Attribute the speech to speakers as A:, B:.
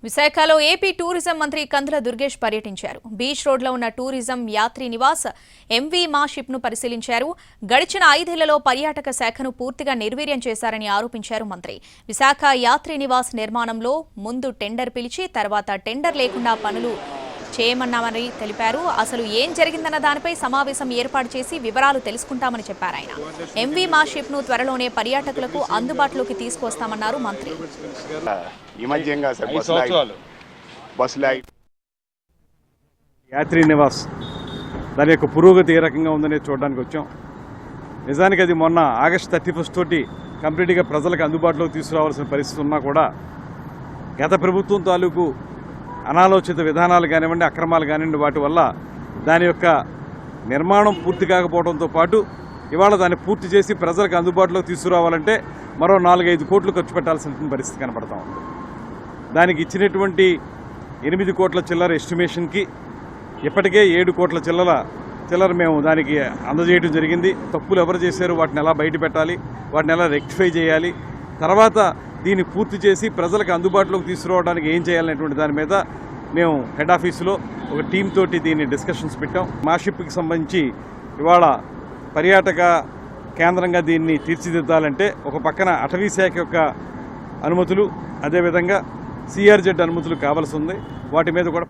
A: విశాఖలో AP tourism మంత్రి కందుల దుర్గేష్ పర్యటించారు. బీచ్ రోడ్లో ఉన్న టూరిజం యాత్రి నివాస్ ఎంవీ మా షిప్ ను పరిశీలించారు. గడిచిన 5 ఏళ్లలో పర్యాటక శాఖను పూర్తిగా నిర్వీర్యం చేశారని ఆరోపించారు మంత్రి. విశాఖ యాత్రి నివాస్ నిర్మాణంలో ముందు టెండర్ పిలిచి తర్వాత టెండర్ లేకుండా పనులు చేయమన్నామని తెలిపారు. అసలు ఏం జరిగిందన్న దానిపై సమావేశం ఏర్పాటు చేసి వివరాలు తెలుసుకుంటామని చెప్పారు ఆయన. ఎంవీ మా షిప్ ను త్వరలోనే పర్యాటకులకు అందుబాటులోకి తీసుకొస్తామన్నారు మంత్రి.
B: యాత్రి నివాస్ దాని యొక్క పురోగతి ఏ రకంగా ఉందనేది చూడడానికి వచ్చాం. నిజానికి అది మొన్న ఆగస్టు 31 తోటి కంప్లీట్గా ప్రజలకు అందుబాటులోకి తీసుకురావాల్సిన పరిస్థితి ఉన్నా కూడా గత ప్రభుత్వం తాలూకు అనాలోచిత విధానాలు కానివ్వండి, అక్రమాలు కానివ్వండి, వాటి వల్ల దాని యొక్క నిర్మాణం పూర్తి కాకపోవడంతో పాటు ఇవాళ దాన్ని పూర్తి చేసి ప్రజలకు అందుబాటులోకి తీసుకురావాలంటే మరో 4-5 కోట్లు ఖర్చు పెట్టాల్సిన పరిస్థితి కనపడతా ఉంది. దానికి ఇచ్చినటువంటి 8 కోట్ల చిల్లర ఎస్టిమేషన్కి ఇప్పటికే 7 కోట్ల చిల్లర మేము దానికి అందజేయడం జరిగింది. తప్పులు ఎవరు చేశారు, వాటిని ఎలా బయట పెట్టాలి, వాటిని ఎలా రెక్టిఫై చేయాలి, తర్వాత దీన్ని పూర్తి చేసి ప్రజలకు అందుబాటులోకి తీసుకురావడానికి ఏం చేయాలనేటువంటి దాని మీద మేము హెడ్ ఆఫీసులో ఒక టీం తోటి దీన్ని డిస్కషన్స్ పెట్టాం. మా షిప్కి సంబంధించి ఇవాళ పర్యాటక కేంద్రంగా దీన్ని తీర్చిదిద్దాలంటే ఒక పక్కన అటవీ శాఖ యొక్క అనుమతులు, అదేవిధంగా CRZ అనుమతులు కావాల్సి ఉంది. వాటి మీద కూడా